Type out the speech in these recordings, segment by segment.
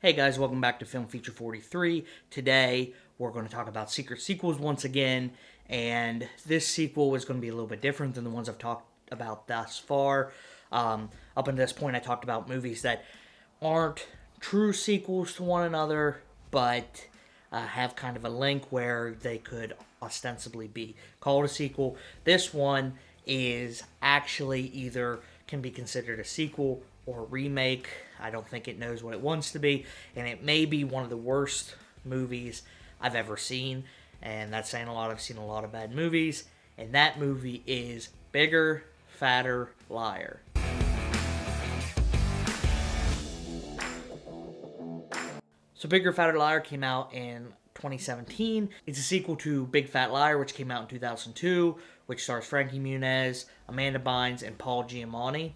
Hey guys, welcome back to Film Feature 43. Today, we're going to talk about secret sequels once again, and this sequel is going to be a little bit different than the ones I've talked about thus far. Up until this point, I talked about movies that aren't true sequels to one another, but have kind of a link where they could ostensibly be called a sequel. This one is actually either can be considered a sequel or a remake. I don't think it knows what it wants to be, and it may be one of the worst movies I've ever seen, and that's saying a lot. I've seen a lot of bad movies, and that movie is Bigger, Fatter, Liar. So Bigger, Fatter, Liar came out in 2017. It's a sequel to Big Fat Liar, which came out in 2002, which stars Frankie Muniz, Amanda Bynes, and Paul Giamatti.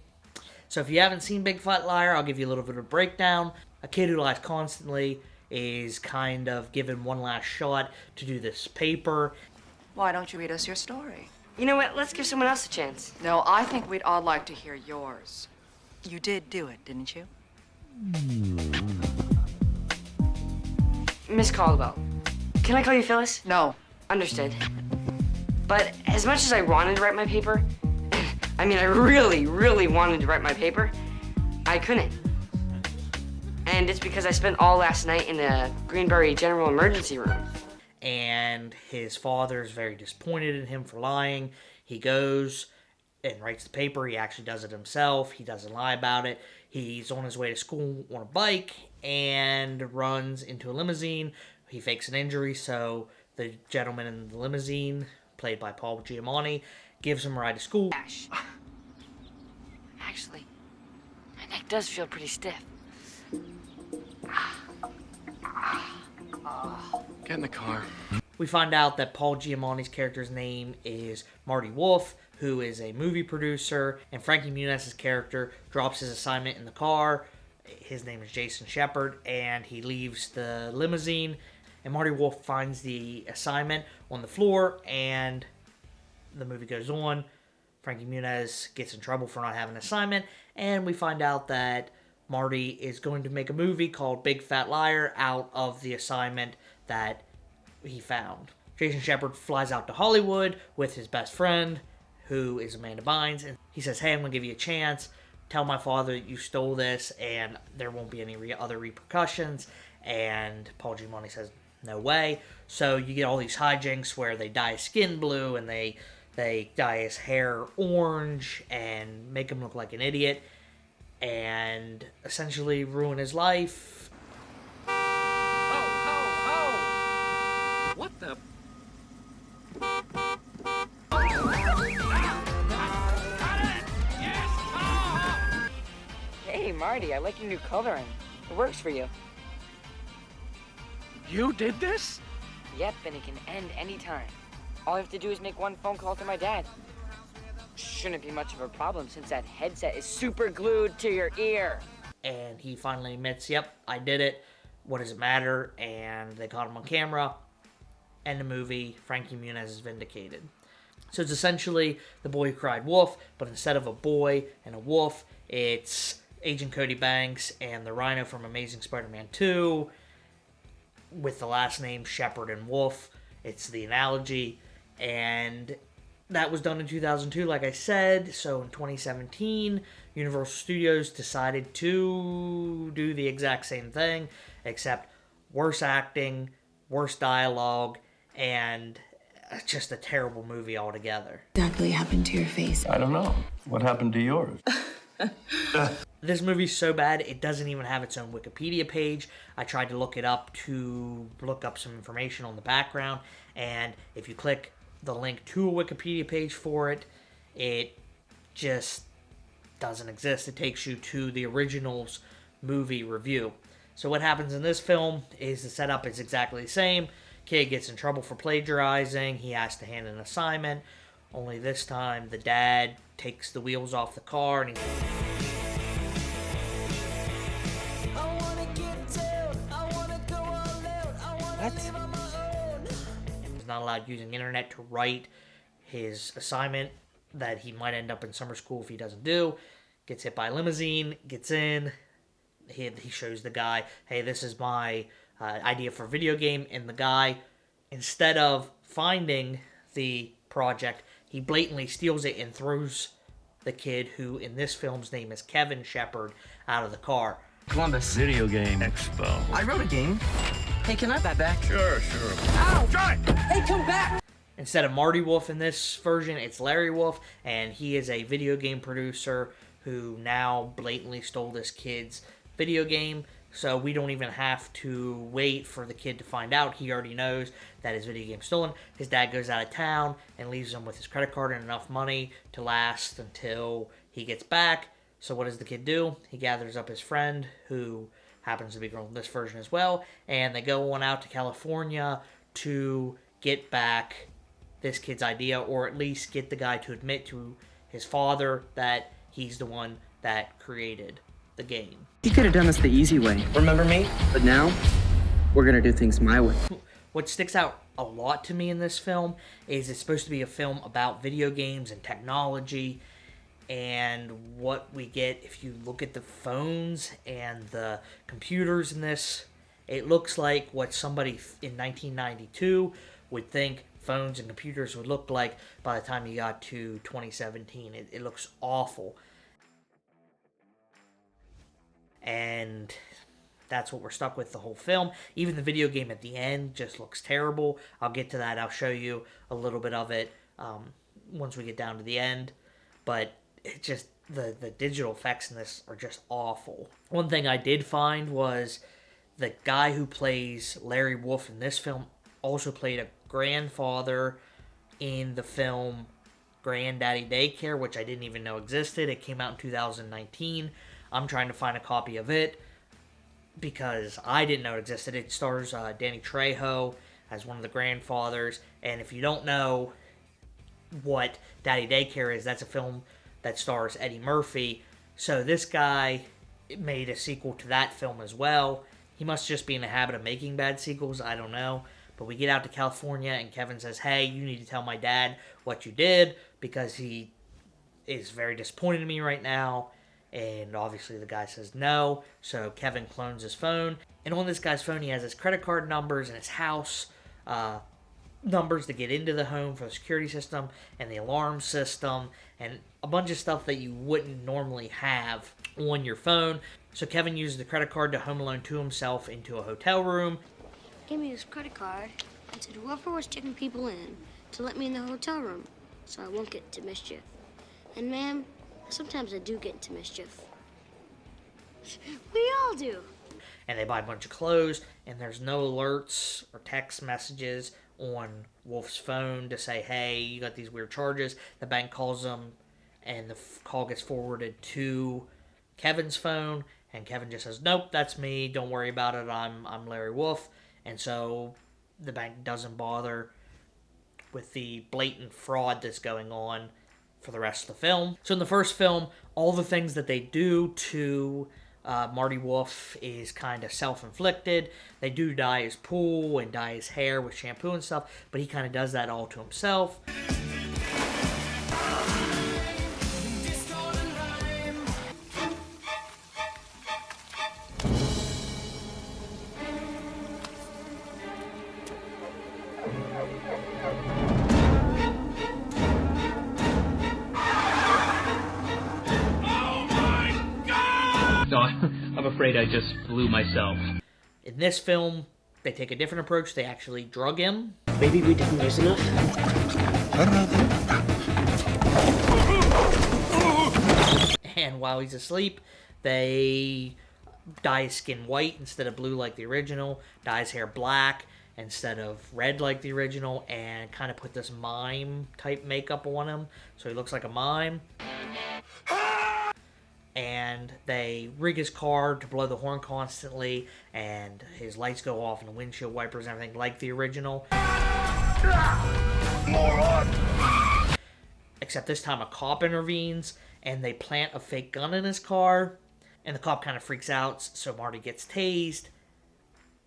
So if you haven't seen Big Fat Liar, I'll give you a little bit of a breakdown. A kid who lies constantly is kind of given one last shot to do this paper. Why don't you read us your story? You know what? Let's give someone else a chance. No, I think we'd all like to hear yours. You did do it, didn't you? Miss Caldwell. Can I call you Phyllis? No. Understood. But as much as I wanted to write my paper, I really wanted to write my paper, I couldn't. And it's because I spent all last night in the Greenberry General Emergency Room. And his father is very disappointed in him for lying. He goes and writes the paper. He actually does it himself. He doesn't lie about it. He's on his way to school on a bike and runs into a limousine. He fakes an injury, so the gentleman in the limousine, played by Paul Giamatti, gives him a ride to school. Ash. Actually, my neck does feel pretty stiff. Get in the car. We find out that Paul Giamatti's character's name is Marty Wolf, who is a movie producer, and Frankie Muniz's character drops his assignment in the car. His name is Jason Shepard, and he leaves the limousine, and Marty Wolf finds the assignment on the floor, and the movie goes on. Frankie Muniz gets in trouble for not having an assignment, and we find out that Marty is going to make a movie called Big Fat Liar out of the assignment that he found. Jason Shepard flies out to Hollywood with his best friend, who is Amanda Bynes, and he says, hey, I'm going to give you a chance. Tell my father that you stole this, and there won't be any other repercussions. And Paul Giamatti says, no way. So you get all these hijinks where they dye his skin blue, and they dye his hair orange and make him look like an idiot and essentially ruin his life. Ho! What the? Hey, Marty, I like your new coloring. It works for you. You did this? Yep, and it can end anytime. All I have to do is make one phone call to my dad. Shouldn't be much of a problem since that headset is super glued to your ear. And he finally admits, yep, I did it. What does it matter? And they caught him on camera. End the movie. Frankie Muniz is vindicated. So it's essentially The Boy Who Cried Wolf, but instead of a boy and a wolf, it's Agent Cody Banks and the Rhino from Amazing Spider-Man 2 with the last name Shepard and Wolf. It's the analogy. And that was done in 2002, like I said. So in 2017, Universal Studios decided to do the exact same thing, except worse acting, worse dialogue, and just a terrible movie altogether. Exactly happened to your face? I don't know. What happened to yours? This movie's so bad, it doesn't even have its own Wikipedia page. I tried to look it up to look up some information on the background, and if you click the link to a Wikipedia page for it, it just doesn't exist. It takes you to the original's movie review. So what happens in this film is the setup is exactly the same. Kid gets in trouble for plagiarizing. He has to hand an assignment. Only this time, the dad takes the wheels off the car and he's not allowed using internet to write his assignment that he might end up in summer school if he doesn't do. Gets hit by a limousine, gets in, he shows the guy, hey, this is my idea for a video game, and the guy, instead of finding the project, he blatantly steals it and throws the kid, who in this film's name is Kevin Shepard, out of the car. Columbus. Video Game Expo. I wrote a game. Hey, can I have that back? Sure. Ow! Hey, come back! Instead of Marty Wolf in this version, it's Larry Wolf, and he is a video game producer who now blatantly stole this kid's video game. So we don't even have to wait for the kid to find out. He already knows that his video game's stolen. His dad goes out of town and leaves him with his credit card and enough money to last until he gets back. So what does the kid do? He gathers up his friend, who happens to be girl in this version as well, and they go on out to California to get back this kid's idea, or at least get the guy to admit to his father that he's the one that created the game. You could have done this the easy way. Remember me? But now, we're gonna do things my way. What sticks out a lot to me in this film is it's supposed to be a film about video games and technology, and what we get, if you look at the phones and the computers in this, it looks like what somebody in 1992 would think phones and computers would look like by the time you got to 2017. It looks awful. And that's what we're stuck with the whole film. Even the video game at the end just looks terrible. I'll get to that. I'll show you a little bit of it once we get down to the end. But it just, the digital effects in this are just awful. One thing I did find was the guy who plays Larry Wolf in this film also played a grandfather in the film Granddaddy Daycare, which I didn't even know existed. It came out in 2019. I'm trying to find a copy of it because I didn't know it existed. It stars Danny Trejo as one of the grandfathers. And if you don't know what Daddy Daycare is, that's a film that stars Eddie Murphy. So this guy made a sequel to that film as well. He must just be in the habit of making bad sequels. I don't know. But we get out to California and Kevin says, hey, you need to tell my dad what you did because he is very disappointed in me right now. And obviously the guy says no. So Kevin clones his phone. And on this guy's phone, he has his credit card numbers and his house numbers to get into the home for the security system and the alarm system and a bunch of stuff that you wouldn't normally have on your phone. So Kevin uses the credit card to home alone to himself into a hotel room. Gave me his credit card and said whoever was checking people in to let me in the hotel room so I won't get into mischief. And ma'am, sometimes I do get into mischief. We all do. And they buy a bunch of clothes, and there's no alerts or text messages on Wolf's phone to say, hey, you got these weird charges. The bank calls them, and the call gets forwarded to Kevin's phone, and Kevin just says, nope, that's me, don't worry about it, I'm Larry Wolf. And so the bank doesn't bother with the blatant fraud that's going on for the rest of the film. So in the first film, all the things that they do to Marty Wolf is kind of self-inflicted. They do dye his pool and dye his hair with shampoo and stuff, but he kind of does that all to himself. No, I'm afraid I just blew myself. In this film, they take a different approach. They actually drug him. Maybe we didn't use enough? And while he's asleep, they dye his skin white instead of blue like the original, dye his hair black instead of red like the original, and kind of put this mime type makeup on him so he looks like a mime. And they rig his car to blow the horn constantly, and his lights go off and the windshield wipers and everything like the original. Moron! Except this time a cop intervenes, and they plant a fake gun in his car, and the cop kind of freaks out, so Marty gets tased.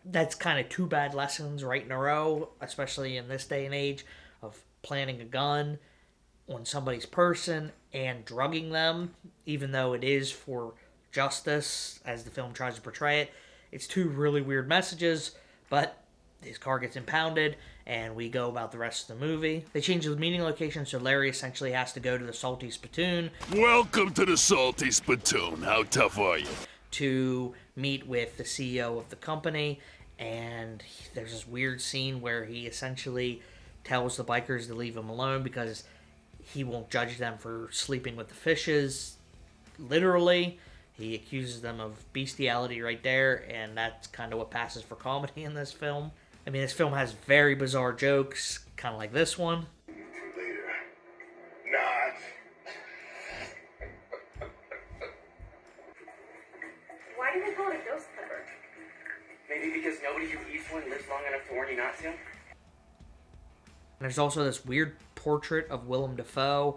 That's kind of two bad lessons right in a row, especially in this day and age, of planting a gun on somebody's person and drugging them, even though it is for justice as the film tries to portray it. It's two really weird messages, but his car gets impounded, and we go about the rest of the movie. They change the meeting location, so Larry essentially has to go to the Salty Spittoon. Welcome to the Salty Spittoon. How tough are you? To meet with the CEO of the company, and there's this weird scene where he essentially tells the bikers to leave him alone because he won't judge them for sleeping with the fishes. Literally, he accuses them of bestiality right there, and that's kind of what passes for comedy in this film. I mean, this film has very bizarre jokes, kind of like this one. Later. Not. Why do they call it a ghost pepper? Maybe because nobody who eats one lives long enough to warn you not to? And there's also this weird portrait of Willem Dafoe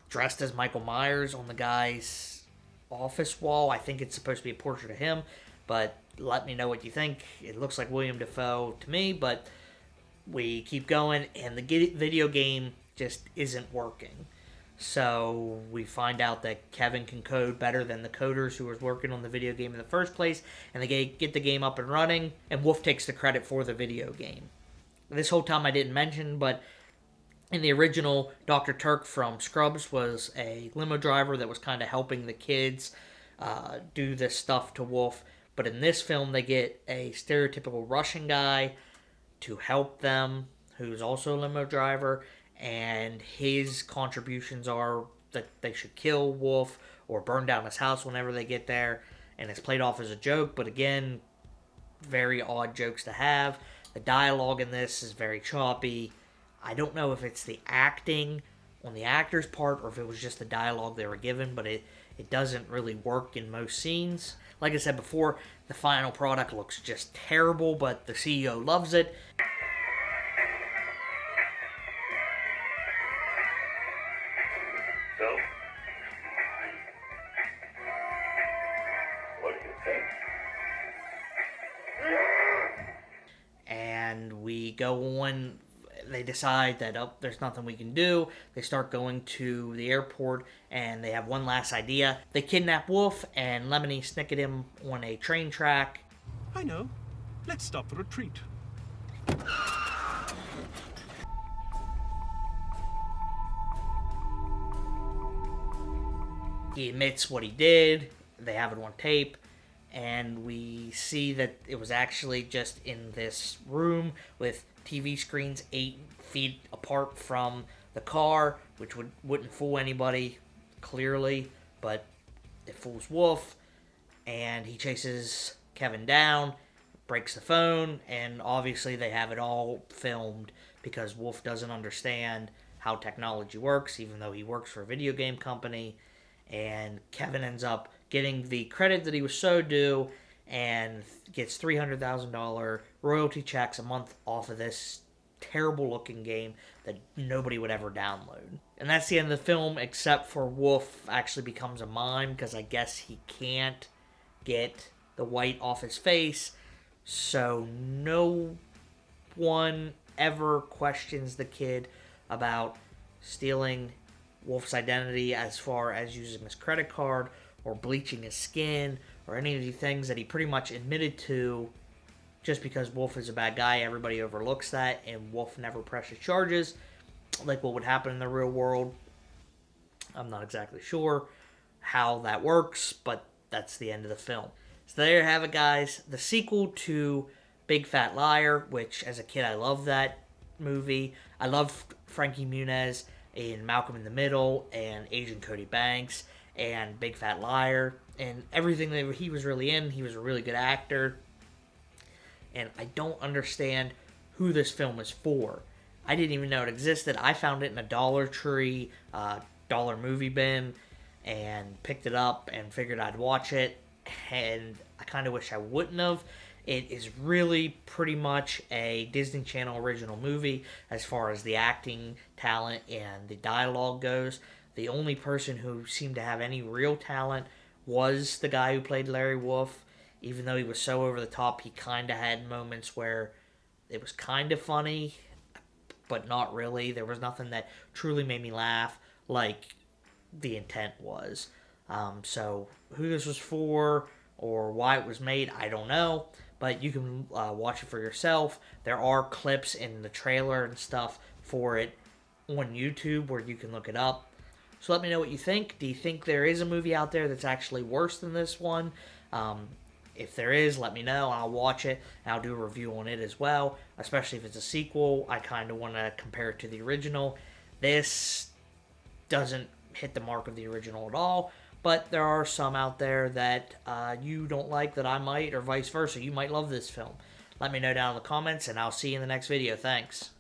dressed as Michael Myers on the guy's office wall. I think it's supposed to be a portrait of him, but let me know what you think. It looks like William Dafoe to me, but we keep going, and the video game just isn't working. So we find out that Kevin can code better than the coders who was working on the video game in the first place, and they get the game up and running, and Wolf takes the credit for the video game. This whole time I didn't mention, but in the original, Dr. Turk from Scrubs was a limo driver that was kind of helping the kids do this stuff to Wolf. But in this film, they get a stereotypical Russian guy to help them, who's also a limo driver, and his contributions are that they should kill Wolf or burn down his house whenever they get there. And it's played off as a joke, but again, very odd jokes to have. The dialogue in this is very choppy. I don't know if it's the acting on the actor's part or if it was just the dialogue they were given, but it doesn't really work in most scenes. Like I said before, the final product looks just terrible, but the CEO loves it. So? What do you think? And we go on. They decide that, there's nothing we can do. They start going to the airport, and they have one last idea. They kidnap Wolf, and Lemony Snicket him on a train track. I know. Let's stop for a treat. He admits what he did. They have it on tape. And we see that it was actually just in this room with TV screens 8 feet apart from the car, which wouldn't fool anybody, clearly, but it fools Wolf, and he chases Kevin down, breaks the phone, and obviously they have it all filmed because Wolf doesn't understand how technology works, even though he works for a video game company, and Kevin ends up getting the credit that he was so due and gets $300,000 royalty checks a month off of this terrible looking game that nobody would ever download. And that's the end of the film, except for Wolf actually becomes a mime because I guess he can't get the white off his face, so no one ever questions the kid about stealing Wolf's identity as far as using his credit card or bleaching his skin or any of the things that he pretty much admitted to. Just because Wolf is a bad guy, everybody overlooks that, and Wolf never presses charges like what would happen in the real world. I'm not exactly sure how that works, but that's the end of the film. So there you have it, guys. The sequel to Big Fat Liar, which as a kid I loved that movie. I loved Frankie Muniz in Malcolm in the Middle and Agent Cody Banks and Big Fat Liar and everything that he was really in. He was a really good actor. And I don't understand who this film is for. I didn't even know it existed. I found it in a Dollar Tree, dollar movie bin, and picked it up and figured I'd watch it. And I kind of wish I wouldn't have. It is really pretty much a Disney Channel original movie as far as the acting talent and the dialogue goes. The only person who seemed to have any real talent was the guy who played Larry Wolf. Even though he was so over the top, he kind of had moments where it was kind of funny, but not really. There was nothing that truly made me laugh like the intent was. So who this was for or why it was made, I don't know. But you can watch it for yourself. There are clips in the trailer and stuff for it on YouTube where you can look it up. So let me know what you think. Do you think there is a movie out there that's actually worse than this one? If there is, let me know. I'll watch it, and I'll do a review on it as well, especially if it's a sequel. I kind of want to compare it to the original. This doesn't hit the mark of the original at all, but there are some out there that you don't like that I might, or vice versa. You might love this film. Let me know down in the comments, and I'll see you in the next video. Thanks.